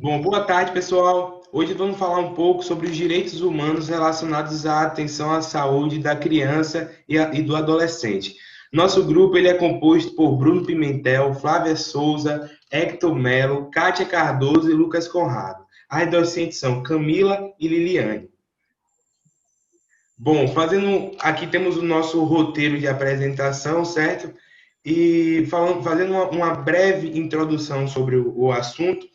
Bom, boa tarde, pessoal. Hoje vamos falar um pouco sobre os direitos humanos relacionados à atenção à saúde da criança e do adolescente. Nosso grupo ele é composto por Bruno Pimentel, Flávia Souza, Hector Melo, Kátia Cardoso e Lucas Conrado. As docentes são Camila e Liliane. Bom, aqui temos o nosso roteiro de apresentação, certo? E fazendo uma breve introdução sobre o assunto.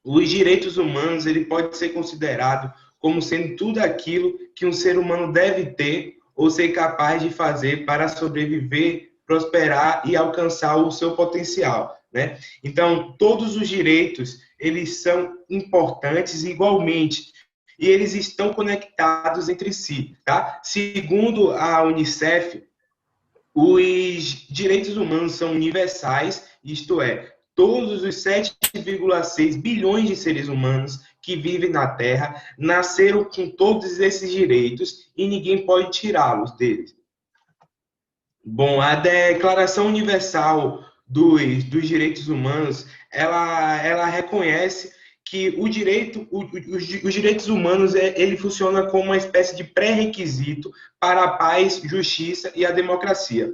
Os direitos humanos ele pode ser considerado como sendo tudo aquilo que um ser humano deve ter ou ser capaz de fazer para sobreviver, prosperar e alcançar o seu potencial, né? Então, todos os direitos, eles são importantes igualmente e eles estão conectados entre si, tá? Segundo a UNICEF, os direitos humanos são universais, isto é, todos os 7,6 bilhões de seres humanos que vivem na Terra nasceram com todos esses direitos e ninguém pode tirá-los deles. Bom, a Declaração Universal dos Direitos Humanos, ela reconhece que os direitos humanos ele funciona como uma espécie de pré-requisito para a paz, justiça e a democracia.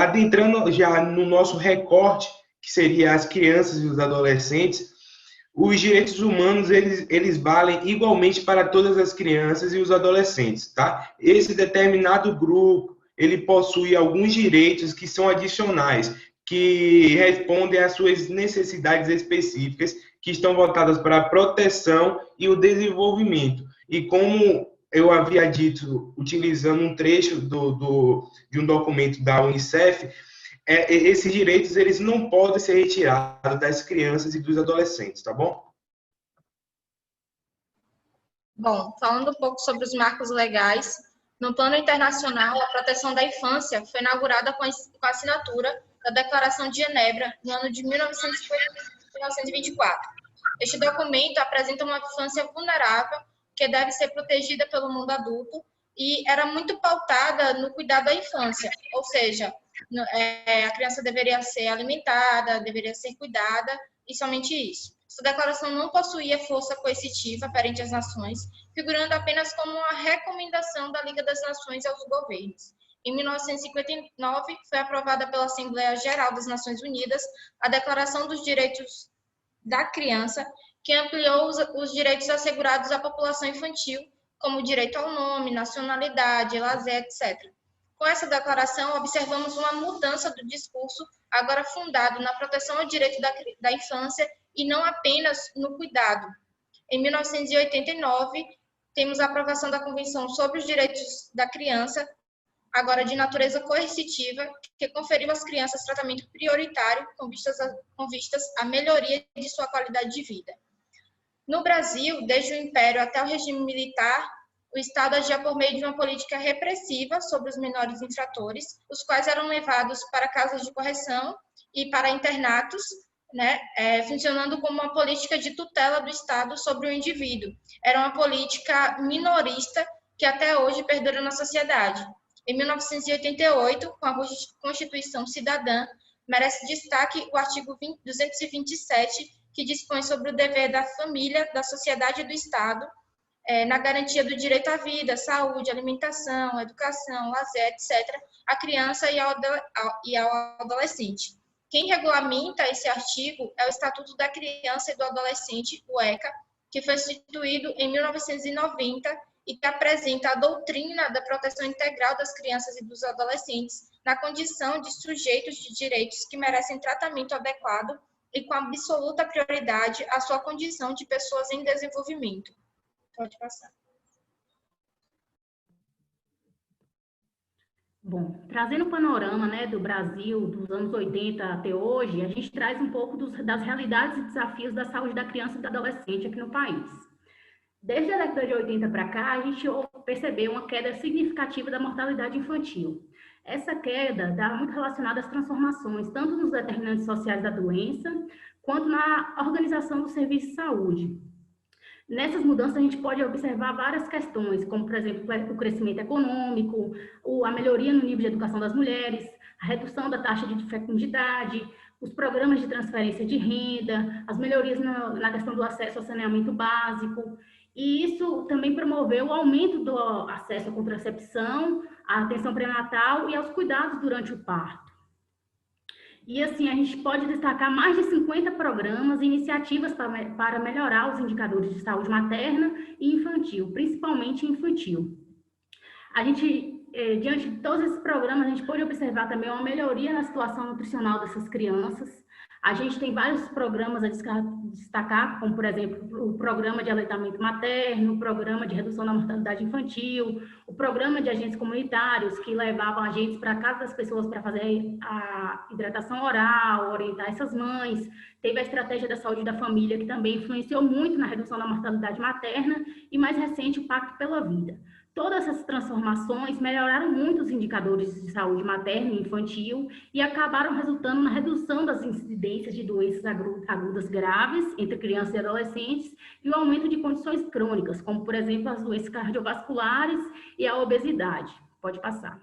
Adentrando já no nosso recorte, que seria as crianças e os adolescentes, os direitos humanos eles valem igualmente para todas as crianças e os adolescentes, tá? Esse determinado grupo ele possui alguns direitos que são adicionais, que respondem às suas necessidades específicas, que estão voltadas para a proteção e o desenvolvimento. E como eu havia dito, utilizando um trecho de um documento da Unicef, esses direitos eles não podem ser retirados das crianças e dos adolescentes, tá bom? Bom, falando um pouco sobre os marcos legais, no plano internacional, a proteção da infância foi inaugurada com a assinatura da Declaração de Genebra no ano de 1924. Este documento apresenta uma infância vulnerável que deve ser protegida pelo mundo adulto e era muito pautada no cuidado da infância, ou seja, a criança deveria ser alimentada, deveria ser cuidada e somente isso. Essa declaração não possuía força coercitiva perante as nações, figurando apenas como uma recomendação da Liga das Nações aos governos. Em 1959, foi aprovada pela Assembleia Geral das Nações Unidas a Declaração dos Direitos da Criança, que ampliou os direitos assegurados à população infantil, como o direito ao nome, nacionalidade, lazer, etc. Com essa declaração, observamos uma mudança do discurso, agora fundado na proteção ao direito da infância e não apenas no cuidado. Em 1989, temos a aprovação da Convenção sobre os Direitos da Criança, agora de natureza coercitiva, que conferiu às crianças tratamento prioritário com vistas à melhoria de sua qualidade de vida. No Brasil, desde o Império até o regime militar, o Estado agia por meio de uma política repressiva sobre os menores infratores, os quais eram levados para casas de correção e para internatos, né, funcionando como uma política de tutela do Estado sobre o indivíduo. Era uma política minorista que até hoje perdura na sociedade. Em 1988, com a Constituição Cidadã, merece destaque o artigo 227, que dispõe sobre o dever da família, da sociedade e do Estado, na garantia do direito à vida, saúde, alimentação, educação, lazer, etc., à criança e ao adolescente. Quem regulamenta esse artigo é o Estatuto da Criança e do Adolescente, o ECA, que foi instituído em 1990 e que apresenta a doutrina da proteção integral das crianças e dos adolescentes na condição de sujeitos de direitos que merecem tratamento adequado e com absoluta prioridade à sua condição de pessoas em desenvolvimento. Pode passar. Bom, trazendo o panorama, né, do Brasil dos anos 80 até hoje, a gente traz um pouco das realidades e desafios da saúde da criança e do adolescente aqui no país. Desde a década de 80 para cá, a gente percebeu uma queda significativa da mortalidade infantil. Essa queda está muito relacionada às transformações, tanto nos determinantes sociais da doença, quanto na organização do serviço de saúde. Nessas mudanças, a gente pode observar várias questões, como, por exemplo, o crescimento econômico, a melhoria no nível de educação das mulheres, a redução da taxa de fecundidade, os programas de transferência de renda, as melhorias na questão do acesso ao saneamento básico, e isso também promoveu o aumento do acesso à contracepção, à atenção pré-natal e aos cuidados durante o parto. E assim, a gente pode destacar mais de 50 programas e iniciativas para melhorar os indicadores de saúde materna e infantil, principalmente infantil. A gente, diante de todos esses programas, a gente pode observar também uma melhoria na situação nutricional dessas crianças. A gente tem vários programas a destacar, como, por exemplo, o programa de aleitamento materno, o programa de redução da mortalidade infantil, o programa de agentes comunitários, que levavam agentes para a casa das pessoas para fazer a hidratação oral, orientar essas mães. Teve a estratégia da saúde da família, que também influenciou muito na redução da mortalidade materna, e mais recente, o Pacto pela Vida. Todas essas transformações melhoraram muito os indicadores de saúde materna e infantil e acabaram resultando na redução das incidências de doenças agudas graves entre crianças e adolescentes e o aumento de condições crônicas, como, por exemplo, as doenças cardiovasculares e a obesidade. Pode passar.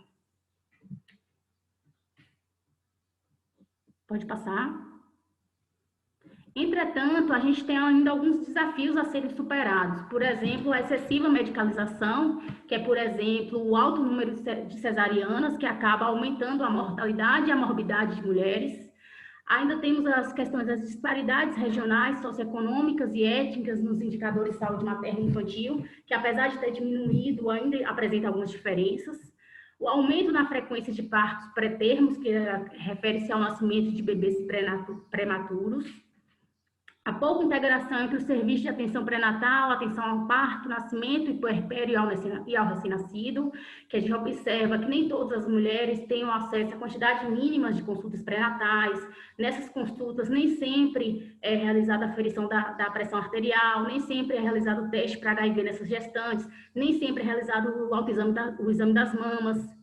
Pode passar. Entretanto, a gente tem ainda alguns desafios a serem superados. Por exemplo, a excessiva medicalização, que é, por exemplo, o alto número de cesarianas, que acaba aumentando a mortalidade e a morbidade de mulheres. Ainda temos as questões das disparidades regionais, socioeconômicas e étnicas nos indicadores de saúde materna e infantil, que apesar de ter diminuído, ainda apresenta algumas diferenças. O aumento na frequência de partos pré-termos, que refere-se ao nascimento de bebês prematuros. A pouca integração entre os serviços de atenção pré-natal, atenção ao parto, nascimento e puerpério e ao recém-nascido, que a gente observa que nem todas as mulheres têm acesso a quantidades mínimas de consultas pré-natais. Nessas consultas, nem sempre é realizada a aferição da pressão arterial, nem sempre é realizado o teste para HIV nessas gestantes, nem sempre é realizado o exame das mamas.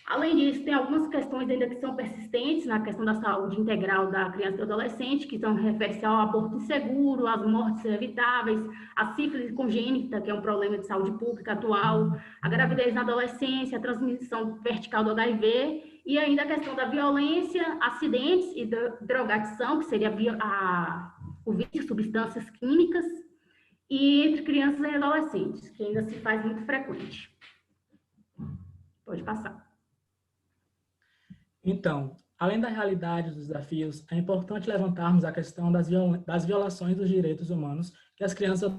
Além disso, tem algumas questões ainda que são persistentes na questão da saúde integral da criança e do adolescente, que são referem-se ao aborto inseguro, às mortes evitáveis, a sífilis congênita, que é um problema de saúde pública atual, a gravidez na adolescência, a transmissão vertical do HIV, e ainda a questão da violência, acidentes e drogadição, que seria o vício de substâncias químicas, e entre crianças e adolescentes, que ainda se faz muito frequente. Pode passar. Então, além da realidade dos desafios, é importante levantarmos a questão das violações dos direitos humanos que as crianças...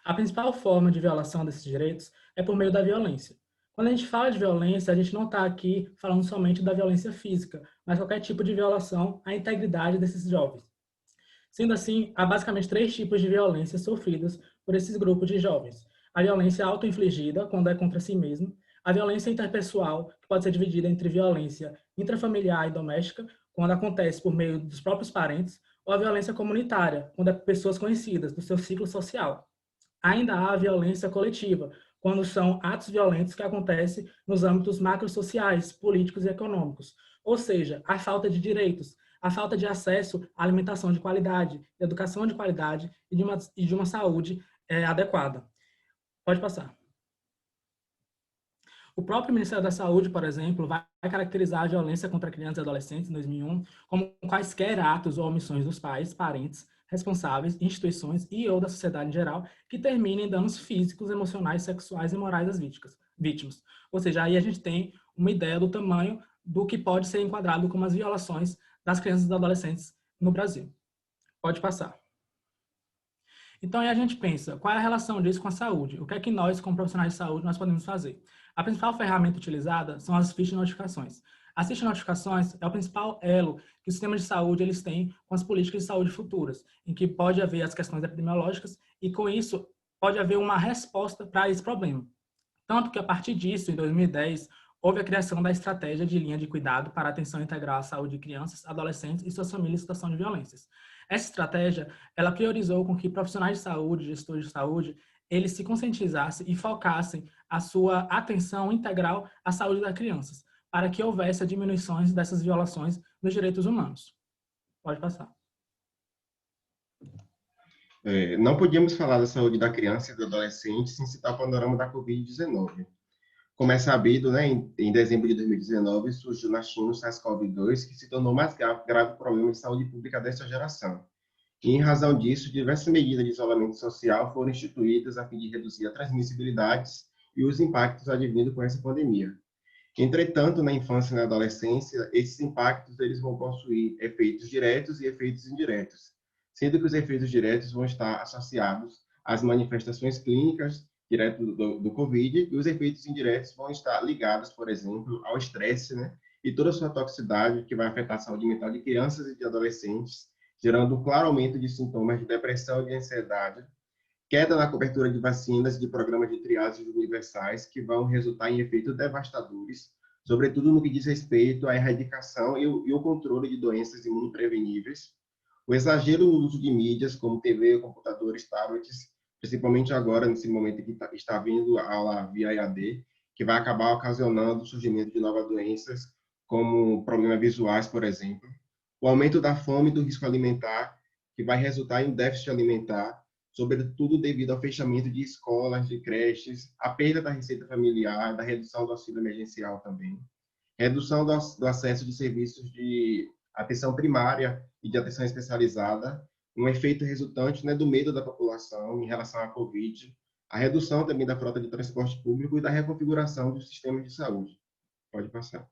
A principal forma de violação desses direitos é por meio da violência. Quando a gente fala de violência, a gente não está aqui falando somente da violência física, mas qualquer tipo de violação à integridade desses jovens. Sendo assim, há basicamente 3 tipos de violência sofridas por esses grupos de jovens. A violência auto-infligida, quando é contra si mesmo, a violência interpessoal, que pode ser dividida entre violência intrafamiliar e doméstica, quando acontece por meio dos próprios parentes, ou a violência comunitária, quando é por pessoas conhecidas, do seu ciclo social. Ainda há a violência coletiva, quando são atos violentos que acontecem nos âmbitos macrosociais, políticos e econômicos, ou seja, a falta de direitos, a falta de acesso à alimentação de qualidade, educação de qualidade e de uma saúde adequada. Pode passar. O próprio Ministério da Saúde, por exemplo, vai caracterizar a violência contra crianças e adolescentes em 2001 como quaisquer atos ou omissões dos pais, parentes, responsáveis, instituições e ou da sociedade em geral que terminem em danos físicos, emocionais, sexuais e morais das vítimas. Ou seja, aí a gente tem uma ideia do tamanho do que pode ser enquadrado como as violações das crianças e adolescentes no Brasil. Pode passar. Então, aí a gente pensa, qual é a relação disso com a saúde? O que é que nós, como profissionais de saúde, nós podemos fazer? A principal ferramenta utilizada são as fichas de notificações. As fichas de notificações é o principal elo que os sistemas de saúde eles têm com as políticas de saúde futuras, em que pode haver as questões epidemiológicas e, com isso, pode haver uma resposta para esse problema. Tanto que, a partir disso, em 2010, houve a criação da estratégia de linha de cuidado para a atenção integral à saúde de crianças, adolescentes e suas famílias em situação de violências. Essa estratégia, ela priorizou com que profissionais de saúde, gestores de saúde, eles se conscientizassem e focassem a sua atenção integral à saúde das crianças, para que houvesse a diminuição dessas violações dos direitos humanos. Pode passar. Não podíamos falar da saúde da criança e do adolescente sem citar o panorama da Covid-19. Como é sabido, né, em dezembro de 2019, surgiu na China o SARS-CoV-2, que se tornou o mais grave problema de saúde pública desta geração. E, em razão disso, diversas medidas de isolamento social foram instituídas a fim de reduzir a transmissibilidade e os impactos advindos com essa pandemia. Entretanto, na infância e na adolescência, esses impactos eles vão possuir efeitos diretos e efeitos indiretos, sendo que os efeitos diretos vão estar associados às manifestações clínicas direto do COVID, e os efeitos indiretos vão estar ligados, por exemplo, ao estresse, né? E toda a sua toxicidade, que vai afetar a saúde mental de crianças e de adolescentes, gerando um claro aumento de sintomas de depressão e de ansiedade, queda na cobertura de vacinas e de programas de triagem universais, que vão resultar em efeitos devastadores, sobretudo no que diz respeito à erradicação e o controle de doenças imunopreveníveis, o exagero no uso de mídias, como TV, computadores, tablets, principalmente agora, nesse momento que está vindo a aula via EAD, que vai acabar ocasionando o surgimento de novas doenças, como problemas visuais, por exemplo, o aumento da fome e do risco alimentar, que vai resultar em déficit alimentar, sobretudo devido ao fechamento de escolas, de creches, a perda da receita familiar, da redução do auxílio emergencial também, redução do acesso de serviços de atenção primária e de atenção especializada, um efeito resultante, né, do medo da população em relação à Covid, a redução também da frota de transporte público e da reconfiguração dos sistemas de saúde. Pode passar.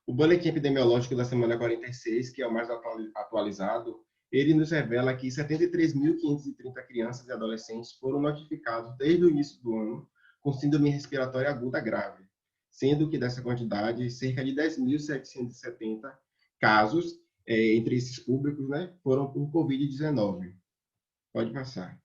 O boletim epidemiológico da semana 46, que é o mais atualizado, ele nos revela que 73.530 crianças e adolescentes foram notificados desde o início do ano com síndrome respiratória aguda grave, sendo que dessa quantidade, cerca de 10.770 casos entre esses públicos, né, foram por Covid-19. Pode passar.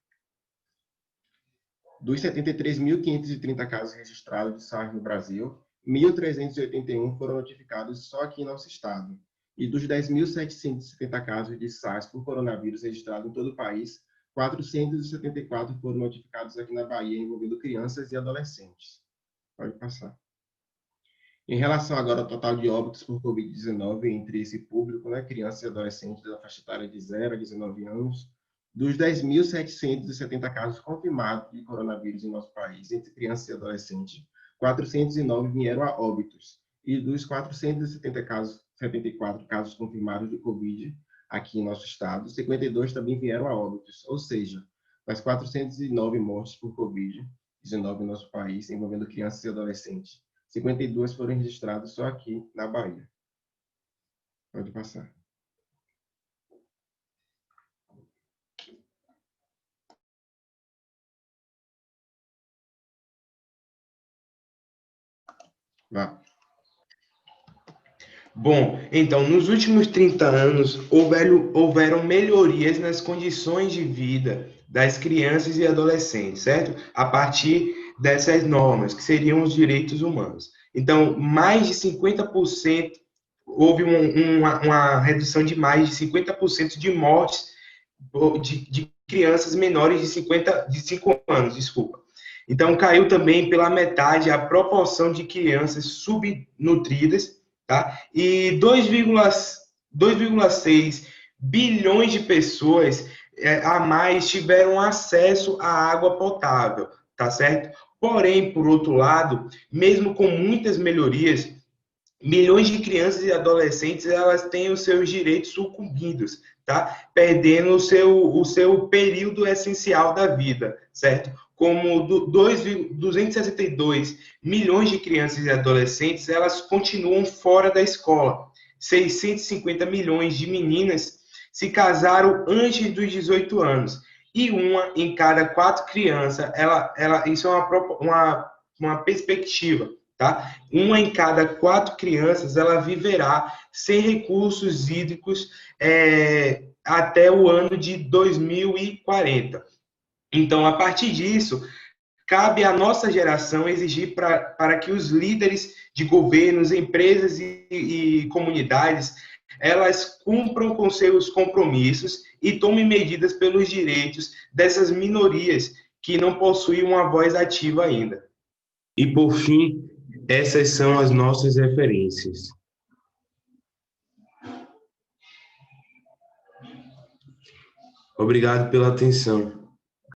Dos 73.530 casos registrados de SARS no Brasil, 1.381 foram notificados só aqui em nosso estado. E dos 10.770 casos de SARS por coronavírus registrados em todo o país, 474 foram notificados aqui na Bahia, envolvendo crianças e adolescentes. Pode passar. Em relação agora ao total de óbitos por Covid-19 entre esse público, né, crianças e adolescentes da faixa etária de 0 a 19 anos, dos 10.770 casos confirmados de coronavírus em nosso país, entre crianças e adolescentes, 409 vieram a óbitos. E dos 474 casos confirmados de Covid aqui em nosso estado, 52 também vieram a óbitos. Ou seja, das 409 mortes por Covid-19 em nosso país, envolvendo crianças e adolescentes, 52 foram registradas só aqui na Bahia. Pode passar. Vá. Bom, então, nos últimos 30 anos, houveram melhorias nas condições de vida das crianças e adolescentes, certo? A partir dessas normas, que seriam os direitos humanos. Então, mais de 50%, houve uma redução de mais de 50% de mortes de crianças menores de 5 anos, desculpa. Então, caiu também pela metade a proporção de crianças subnutridas, tá? E 2,6 bilhões de pessoas a mais tiveram acesso à água potável, tá certo? Porém, por outro lado, mesmo com muitas melhorias, milhões de crianças e adolescentes elas têm os seus direitos sucumbidos, tá? Perdendo o seu período essencial da vida, certo? Como 262 milhões de crianças e adolescentes, elas continuam fora da escola. 650 milhões de meninas se casaram antes dos 18 anos. E uma em cada 4 crianças, isso é uma perspectiva, tá? Uma em cada 4 crianças, ela viverá sem recursos hídricos até o ano de 2040. Então, a partir disso, cabe à nossa geração exigir para que os líderes de governos, empresas e comunidades, elas cumpram com seus compromissos e tomem medidas pelos direitos dessas minorias que não possuem uma voz ativa ainda. E, por fim, essas são as nossas referências. Obrigado pela atenção.